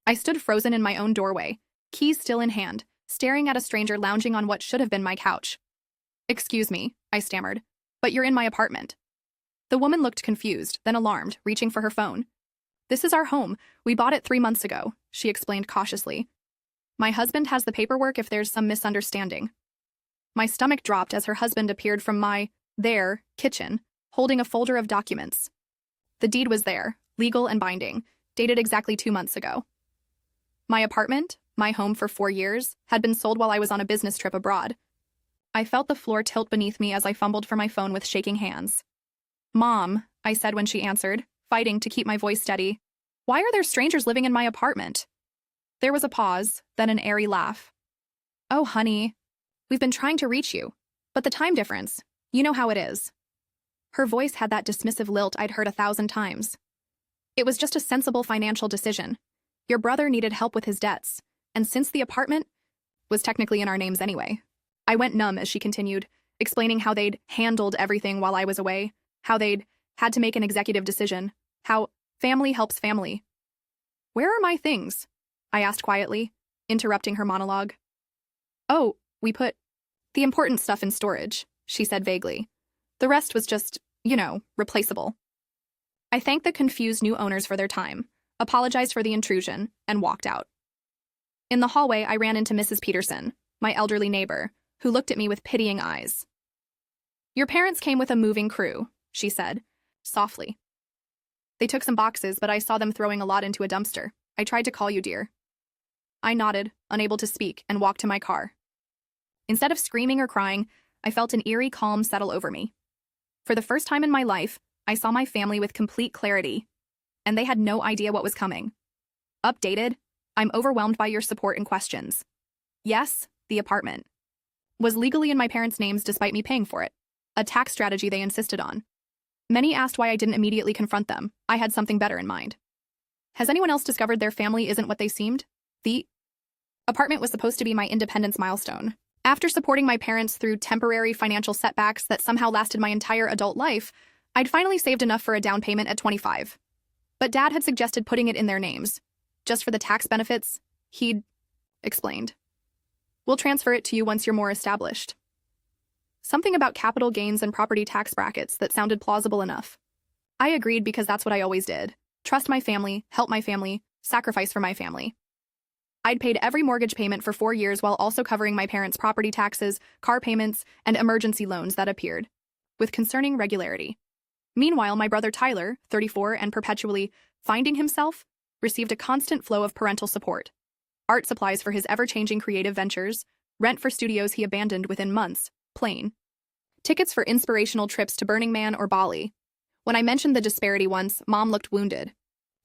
I stood frozen in my own doorway, keys still in hand, staring at a stranger lounging on what should have been my couch. "Excuse me," I stammered, "but you're in my apartment." The woman looked confused, then alarmed, reaching for her phone. "This is our home. We bought it 3 months ago," she explained cautiously. "My husband has the paperwork if there's some misunderstanding." My stomach dropped as her husband appeared from their kitchen, holding a folder of documents. The deed was there, legal and binding, dated exactly 2 months ago. My apartment, my home for 4 years, had been sold while I was on a business trip abroad. I felt the floor tilt beneath me as I fumbled for my phone with shaking hands. "Mom," I said when she answered, fighting to keep my voice steady, "why are there strangers living in my apartment?" There was a pause, then an airy laugh. "Oh, honey, we've been trying to reach you, but the time difference, you know how it is." Her voice had that dismissive lilt I'd heard 1,000 times. "It was just a sensible financial decision. Your brother needed help with his debts, and since the apartment was technically in our names anyway." I went numb as she continued, explaining how they'd handled everything while I was away, how they'd had to make an executive decision, how family helps family. "Where are my things?" I asked quietly, interrupting her monologue. "Oh, we put the important stuff in storage," she said vaguely. "The rest was just, replaceable." I thanked the confused new owners for their time, apologized for the intrusion, and walked out. In the hallway, I ran into Mrs. Peterson, my elderly neighbor, who looked at me with pitying eyes. "Your parents came with a moving crew," she said, softly. "They took some boxes, but I saw them throwing a lot into a dumpster. I tried to call you, dear." I nodded, unable to speak, and walked to my car. Instead of screaming or crying, I felt an eerie calm settle over me. For the first time in my life, I saw my family with complete clarity, and they had no idea what was coming. Updated, I'm overwhelmed by your support and questions. Yes, the apartment was legally in my parents' names despite me paying for it, a tax strategy they insisted on. Many asked why I didn't immediately confront them. I had something better in mind. Has anyone else discovered their family isn't what they seemed? The apartment was supposed to be my independence milestone. After supporting my parents through temporary financial setbacks that somehow lasted my entire adult life, I'd finally saved enough for a down payment at 25. But Dad had suggested putting it in their names. Just for the tax benefits, he'd explained. "We'll transfer it to you once you're more established." Something about capital gains and property tax brackets that sounded plausible enough. I agreed because that's what I always did. Trust my family, help my family, sacrifice for my family. I'd paid every mortgage payment for 4 years while also covering my parents' property taxes, car payments, and emergency loans that appeared, with concerning regularity. Meanwhile, my brother Tyler, 34 and perpetually finding himself, received a constant flow of parental support. Art supplies for his ever-changing creative ventures, rent for studios he abandoned within months, plain. Tickets for inspirational trips to Burning Man or Bali. When I mentioned the disparity once, Mom looked wounded.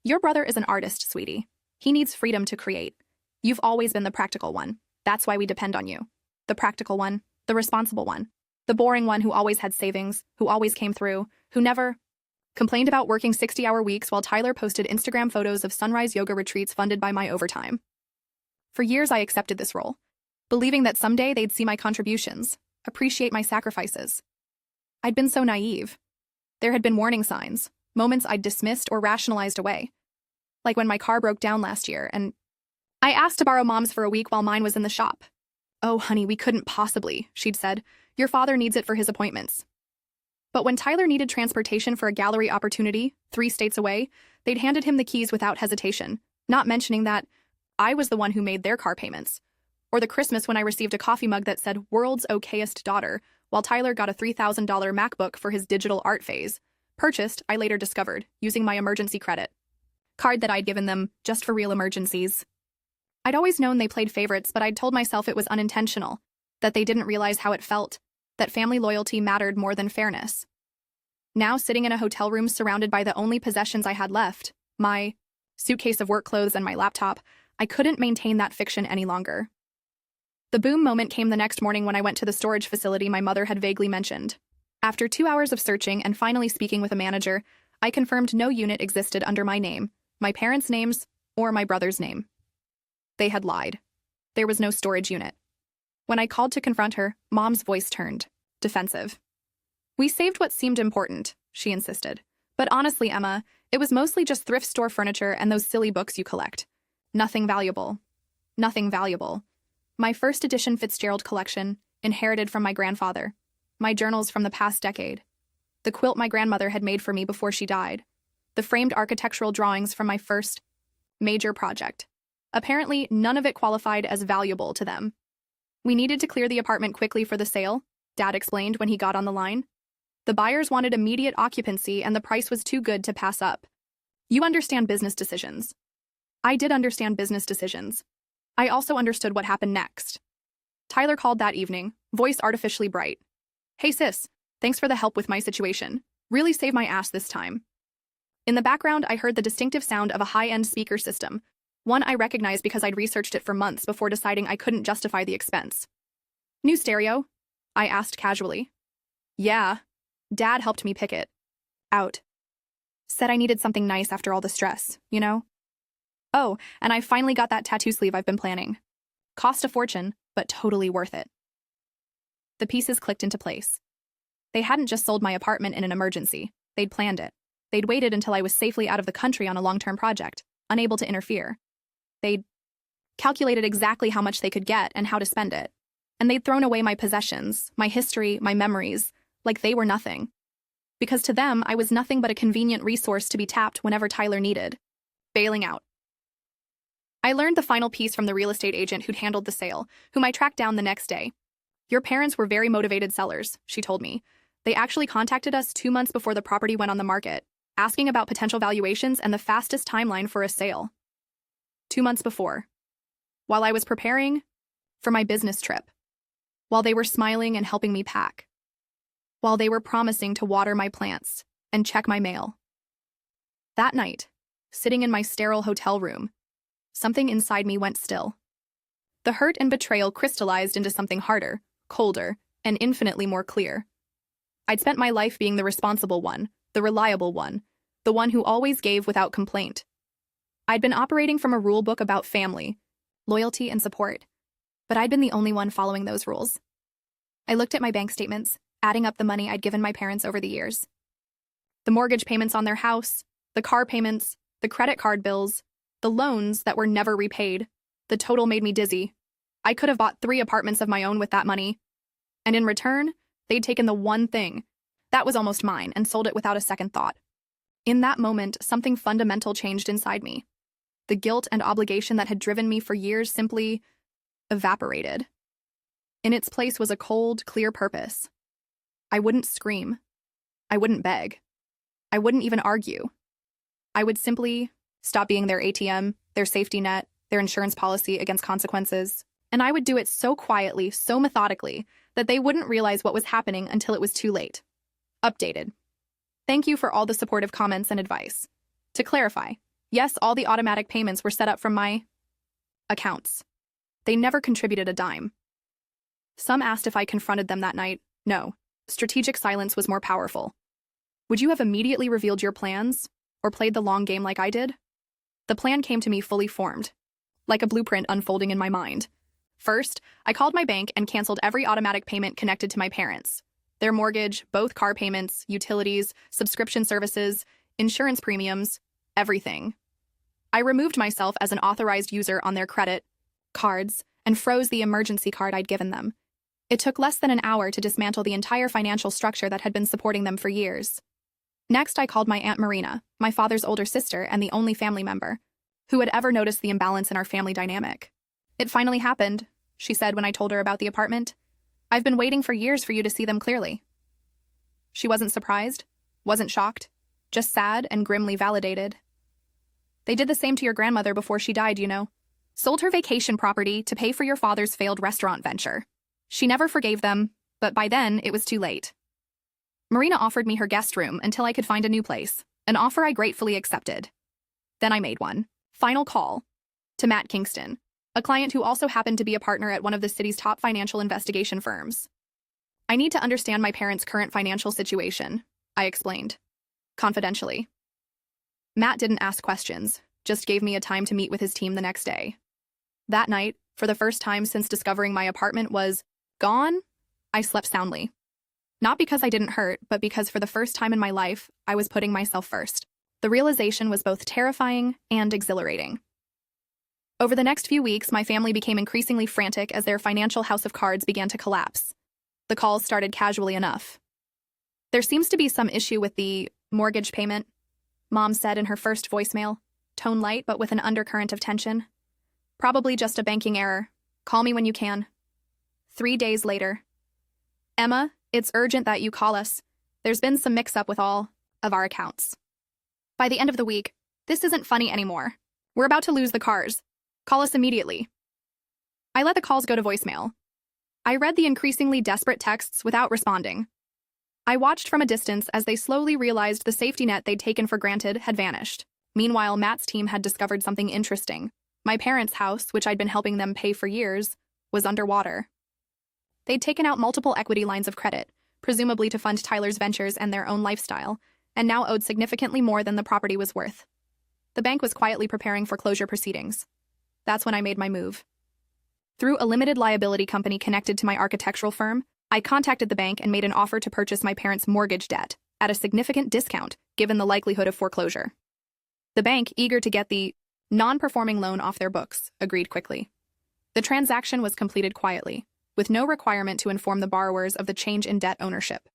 "Your brother is an artist, sweetie. He needs freedom to create. You've always been the practical one. That's why we depend on you. The practical one, the responsible one, the boring one who always had savings, who always came through, who never complained about working 60-hour weeks while Tyler posted Instagram photos of sunrise yoga retreats funded by my overtime." For years, I accepted this role, believing that someday they'd see my contributions, appreciate my sacrifices. I'd been so naive. There had been warning signs, moments I'd dismissed or rationalized away. Like when my car broke down last year, and I asked to borrow Mom's for a week while mine was in the shop. "Oh, honey, we couldn't possibly," she'd said. "Your father needs it for his appointments." But when Tyler needed transportation for a gallery opportunity, 3 states away, they'd handed him the keys without hesitation, not mentioning that I was the one who made their car payments. Or the Christmas when I received a coffee mug that said "World's Okayest Daughter," while Tyler got a $3,000 MacBook for his digital art phase. Purchased, I later discovered, using my emergency credit card that I'd given them just for real emergencies. I'd always known they played favorites, but I'd told myself it was unintentional, that they didn't realize how it felt, that family loyalty mattered more than fairness. Now, sitting in a hotel room surrounded by the only possessions I had left, my suitcase of work clothes and my laptop, I couldn't maintain that fiction any longer. The boom moment came the next morning when I went to the storage facility my mother had vaguely mentioned. After 2 hours of searching and finally speaking with a manager, I confirmed no unit existed under my name, my parents' names, or my brother's name. They had lied. There was no storage unit. When I called to confront her, Mom's voice turned defensive. "We saved what seemed important," she insisted. "But honestly, Emma, it was mostly just thrift store furniture and those silly books you collect. Nothing valuable. Nothing valuable. My first edition Fitzgerald collection, inherited from my grandfather. My journals from the past decade. The quilt my grandmother had made for me before she died. The framed architectural drawings from my first major project. Apparently, none of it qualified as valuable to them. We needed to clear the apartment quickly for the sale, Dad explained when he got on the line. The buyers wanted immediate occupancy and the price was too good to pass up. You understand business decisions. I did understand business decisions. I also understood what happened next. Tyler called that evening, voice artificially bright. Hey sis, thanks for the help with my situation. Really saved my ass this time. In the background, I heard the distinctive sound of a high-end speaker system, one I recognized because I'd researched it for months before deciding I couldn't justify the expense. New stereo? I asked casually. Yeah. Dad helped me pick it out. Said I needed something nice after all the stress, you know? Oh, and I finally got that tattoo sleeve I've been planning. Cost a fortune, but totally worth it. The pieces clicked into place. They hadn't just sold my apartment in an emergency. They'd planned it. They'd waited until I was safely out of the country on a long-term project, unable to interfere. They'd calculated exactly how much they could get and how to spend it. And they'd thrown away my possessions, my history, my memories, like they were nothing. Because to them, I was nothing but a convenient resource to be tapped whenever Tyler needed. Bailing out. I learned the final piece from the real estate agent who'd handled the sale, whom I tracked down the next day. Your parents were very motivated sellers, she told me. They actually contacted us 2 months before the property went on the market, asking about potential valuations and the fastest timeline for a sale. 2 months before. While I was preparing for my business trip. While they were smiling and helping me pack. While they were promising to water my plants and check my mail. That night, sitting in my sterile hotel room, something inside me went still. The hurt and betrayal crystallized into something harder, colder, and infinitely more clear. I'd spent my life being the responsible one, the reliable one, the one who always gave without complaint. I'd been operating from a rule book about family, loyalty, and support, but I'd been the only one following those rules. I looked at my bank statements, adding up the money I'd given my parents over the years. The mortgage payments on their house, the car payments, the credit card bills, the loans that were never repaid. The total made me dizzy. I could have bought 3 apartments of my own with that money. And in return, they'd taken the one thing that was almost mine and sold it without a second thought. In that moment, something fundamental changed inside me. The guilt and obligation that had driven me for years simply evaporated. In its place was a cold, clear purpose. I wouldn't scream. I wouldn't beg. I wouldn't even argue. I would simply stop being their ATM, their safety net, their insurance policy against consequences. And I would do it so quietly, so methodically, that they wouldn't realize what was happening until it was too late. Updated. Thank you for all the supportive comments and advice. To clarify, yes, all the automatic payments were set up from my accounts. They never contributed a dime. Some asked if I confronted them that night. No. Strategic silence was more powerful. Would you have immediately revealed your plans, or played the long game like I did? The plan came to me fully formed, like a blueprint unfolding in my mind. First, I called my bank and canceled every automatic payment connected to my parents. Their mortgage, both car payments, utilities, subscription services, insurance premiums, everything. I removed myself as an authorized user on their credit cards and froze the emergency card I'd given them. It took less than an hour to dismantle the entire financial structure that had been supporting them for years. Next, I called my Aunt Marina, my father's older sister and the only family member, who had ever noticed the imbalance in our family dynamic. It finally happened, she said when I told her about the apartment. I've been waiting for years for you to see them clearly. She wasn't surprised, wasn't shocked, just sad and grimly validated. They did the same to your grandmother before she died, you know. Sold her vacation property to pay for your father's failed restaurant venture. She never forgave them, but by then, it was too late. Marina offered me her guest room until I could find a new place, an offer I gratefully accepted. Then I made one final call to Matt Kingston, a client who also happened to be a partner at one of the city's top financial investigation firms. I need to understand my parents' current financial situation, I explained, confidentially. Matt didn't ask questions, just gave me a time to meet with his team the next day. That night, for the first time since discovering my apartment was gone, I slept soundly. Not because I didn't hurt, but because for the first time in my life, I was putting myself first. The realization was both terrifying and exhilarating. Over the next few weeks, my family became increasingly frantic as their financial house of cards began to collapse. The calls started casually enough. "There seems to be some issue with the mortgage payment," Mom said in her first voicemail, tone light but with an undercurrent of tension. "Probably just a banking error. Call me when you can." 3 days later. "Emma, it's urgent that you call us. There's been some mix-up with all of our accounts." By the end of the week, "This isn't funny anymore. We're about to lose the cars. Call us immediately." I let the calls go to voicemail. I read the increasingly desperate texts without responding. I watched from a distance as they slowly realized the safety net they'd taken for granted had vanished. Meanwhile, Matt's team had discovered something interesting. My parents' house, which I'd been helping them pay for years, was underwater. They'd taken out multiple equity lines of credit, presumably to fund Tyler's ventures and their own lifestyle, and now owed significantly more than the property was worth. The bank was quietly preparing foreclosure proceedings. That's when I made my move. Through a limited liability company connected to my architectural firm, I contacted the bank and made an offer to purchase my parents' mortgage debt at a significant discount given the likelihood of foreclosure. The bank, eager to get the non-performing loan off their books, agreed quickly. The transaction was completed quietly, with no requirement to inform the borrowers of the change in debt ownership.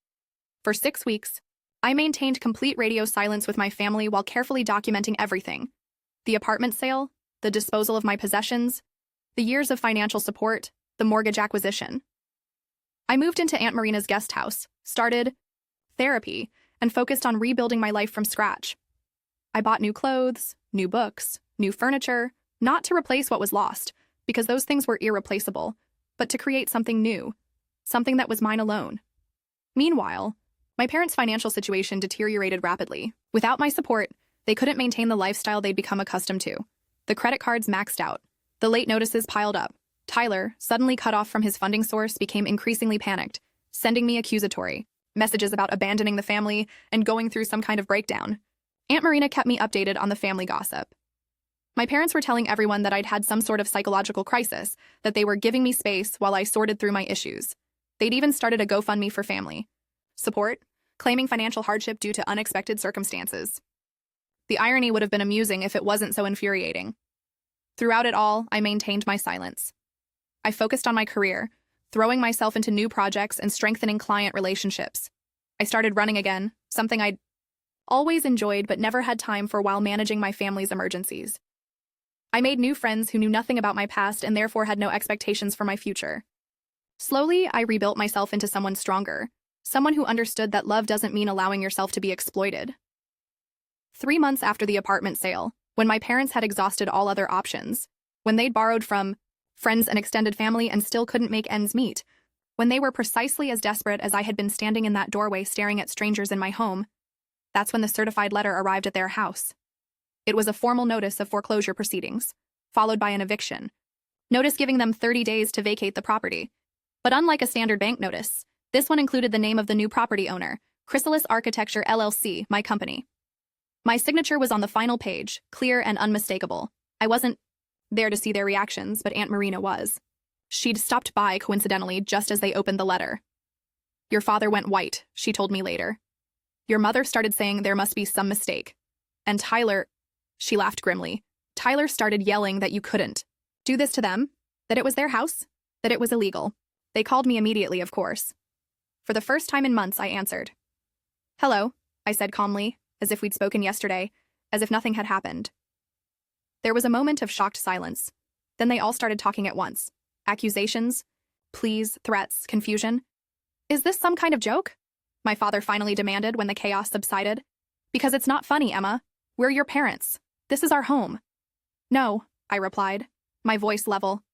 For 6 weeks, I maintained complete radio silence with my family while carefully documenting everything: the apartment sale, the disposal of my possessions, the years of financial support, the mortgage acquisition. I moved into Aunt Marina's guest house, started therapy, and focused on rebuilding my life from scratch. I bought new clothes, new books, new furniture, not to replace what was lost, because those things were irreplaceable, but to create something new, something that was mine alone. Meanwhile, my parents' financial situation deteriorated rapidly. Without my support, they couldn't maintain the lifestyle they'd become accustomed to. The credit cards maxed out. The late notices piled up. Tyler, suddenly cut off from his funding source, became increasingly panicked, sending me accusatory messages about abandoning the family and going through some kind of breakdown. Aunt Marina kept me updated on the family gossip. My parents were telling everyone that I'd had some sort of psychological crisis, that they were giving me space while I sorted through my issues. They'd even started a GoFundMe for family support, claiming financial hardship due to unexpected circumstances. The irony would have been amusing if it wasn't so infuriating. Throughout it all, I maintained my silence. I focused on my career, throwing myself into new projects and strengthening client relationships. I started running again, something I'd always enjoyed but never had time for while managing my family's emergencies. I made new friends who knew nothing about my past and therefore had no expectations for my future. Slowly, I rebuilt myself into someone stronger, someone who understood that love doesn't mean allowing yourself to be exploited. 3 months after the apartment sale, when my parents had exhausted all other options, when they'd borrowed from friends and extended family and still couldn't make ends meet, when they were precisely as desperate as I had been standing in that doorway staring at strangers in my home, that's when the certified letter arrived at their house. It was a formal notice of foreclosure proceedings, followed by an eviction. Notice giving them 30 days to vacate the property. But unlike a standard bank notice, this one included the name of the new property owner, Chrysalis Architecture LLC, my company. My signature was on the final page, clear and unmistakable. I wasn't there to see their reactions, but Aunt Marina was. She'd stopped by, coincidentally, just as they opened the letter. "Your father went white," she told me later. "Your mother started saying there must be some mistake. And Tyler," she laughed grimly, "Tyler started yelling that you couldn't do this to them, that it was their house, that it was illegal. They called me immediately, of course." For the first time in months, I answered. "Hello," I said calmly, as if we'd spoken yesterday, as if nothing had happened. There was a moment of shocked silence. Then they all started talking at once. Accusations, pleas, threats, confusion. "Is this some kind of joke?" my father finally demanded when the chaos subsided. "Because it's not funny, Emma. We're your parents. This is our home." "No," I replied, my voice level.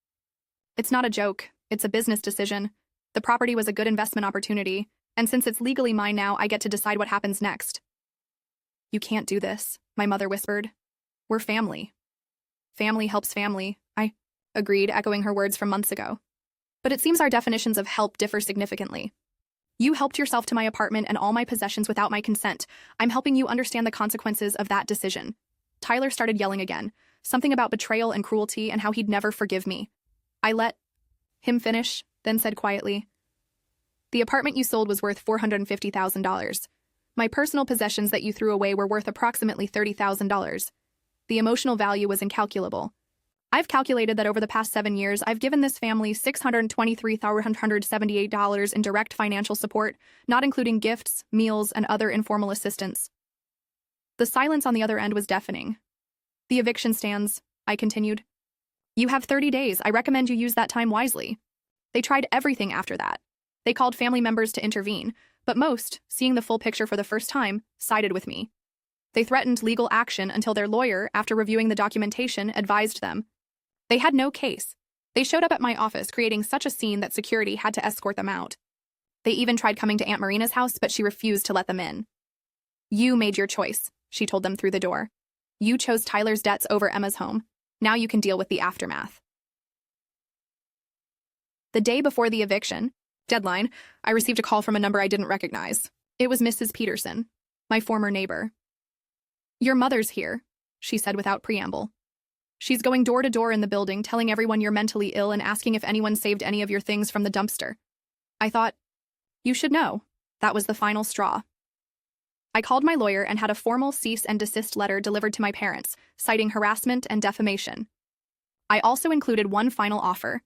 "It's not a joke. It's a business decision. The property was a good investment opportunity, and since it's legally mine now, I get to decide what happens next." "You can't do this," my mother whispered. "We're family." "Family helps family," I agreed, echoing her words from months ago. "But it seems our definitions of help differ significantly. You helped yourself to my apartment and all my possessions without my consent. I'm helping you understand the consequences of that decision." Tyler started yelling again, something about betrayal and cruelty and how he'd never forgive me. I let him finish, then said quietly, "The apartment you sold was worth $450,000. My personal possessions that you threw away were worth approximately $30,000. The emotional value was incalculable. I've calculated that over the past 7 years, I've given this family $623,178 in direct financial support, not including gifts, meals, and other informal assistance. The silence on the other end was deafening. The eviction stands, I continued. You have 30 days. I recommend you use that time wisely. They tried everything after that. They called family members to intervene, but most, seeing the full picture for the first time, sided with me. They threatened legal action until their lawyer, after reviewing the documentation, advised them. They had no case. They showed up at my office, creating such a scene that security had to escort them out. They even tried coming to Aunt Marina's house, but she refused to let them in. You made your choice, she told them through the door. You chose Tyler's debts over Emma's home. Now you can deal with the aftermath. The day before the eviction deadline, I received a call from a number I didn't recognize. It was Mrs. Peterson, my former neighbor. Your mother's here, she said without preamble. She's going door to door in the building, telling everyone you're mentally ill and asking if anyone saved any of your things from the dumpster. I thought, you should know. That was the final straw. I called my lawyer and had a formal cease and desist letter delivered to my parents, citing harassment and defamation. I also included one final offer.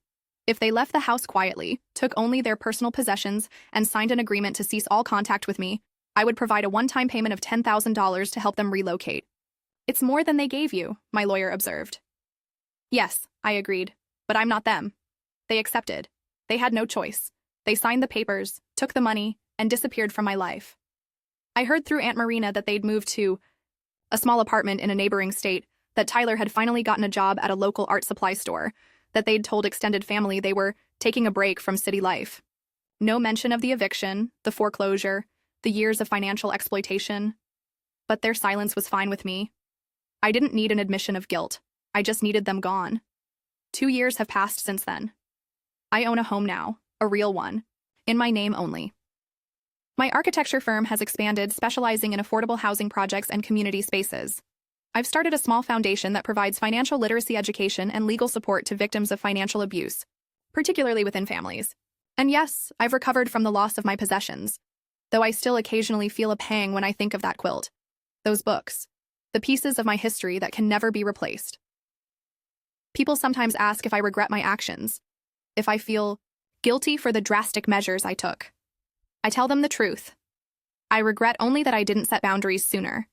If they left the house quietly, took only their personal possessions, and signed an agreement to cease all contact with me, I would provide a one-time payment of $10,000 to help them relocate. It's more than they gave you, my lawyer observed. Yes, I agreed, but I'm not them. They accepted. They had no choice. They signed the papers, took the money, and disappeared from my life. I heard through Aunt Marina that they'd moved to a small apartment in a neighboring state, that Tyler had finally gotten a job at a local art supply store, that they'd told extended family they were taking a break from city life. No mention of the eviction, the foreclosure, the years of financial exploitation. But their silence was fine with me. I didn't need an admission of guilt. I just needed them gone. 2 years have passed since then. I own a home now, a real one, in my name only. My architecture firm has expanded, specializing in affordable housing projects and community spaces. I've started a small foundation that provides financial literacy education and legal support to victims of financial abuse, particularly within families. And yes, I've recovered from the loss of my possessions, though I still occasionally feel a pang when I think of that quilt, those books, the pieces of my history that can never be replaced. People sometimes ask if I regret my actions, if I feel guilty for the drastic measures I took. I tell them the truth. I regret only that I didn't set boundaries sooner,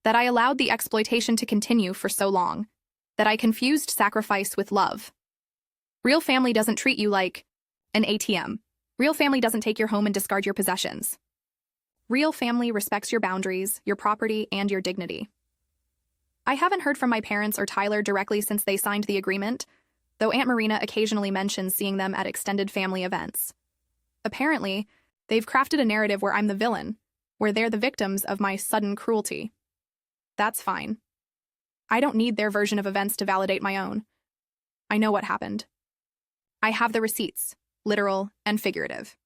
that I allowed the exploitation to continue for so long, that I confused sacrifice with love. Real family doesn't treat you like an ATM. Real family doesn't take your home and discard your possessions. Real family respects your boundaries, your property, and your dignity. I haven't heard from my parents or Tyler directly since they signed the agreement, though Aunt Marina occasionally mentions seeing them at extended family events. Apparently, they've crafted a narrative where I'm the villain, where they're the victims of my sudden cruelty. That's fine. I don't need their version of events to validate my own. I know what happened. I have the receipts, literal and figurative.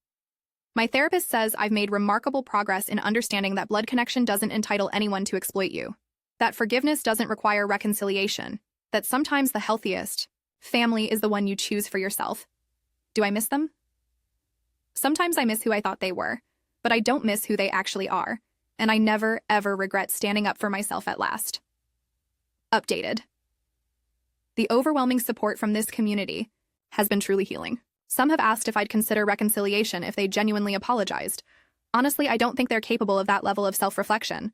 My therapist says I've made remarkable progress in understanding that blood connection doesn't entitle anyone to exploit you, that forgiveness doesn't require reconciliation, that sometimes the healthiest family is the one you choose for yourself. Do I miss them? Sometimes I miss who I thought they were, but I don't miss who they actually are, and I never, ever regret standing up for myself at last. Updated. The overwhelming support from this community has been truly healing. Some have asked if I'd consider reconciliation if they genuinely apologized. Honestly, I don't think they're capable of that level of self-reflection.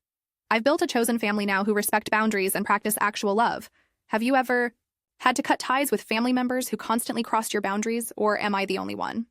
I've built a chosen family now who respect boundaries and practice actual love. Have you ever had to cut ties with family members who constantly crossed your boundaries, or am I the only one?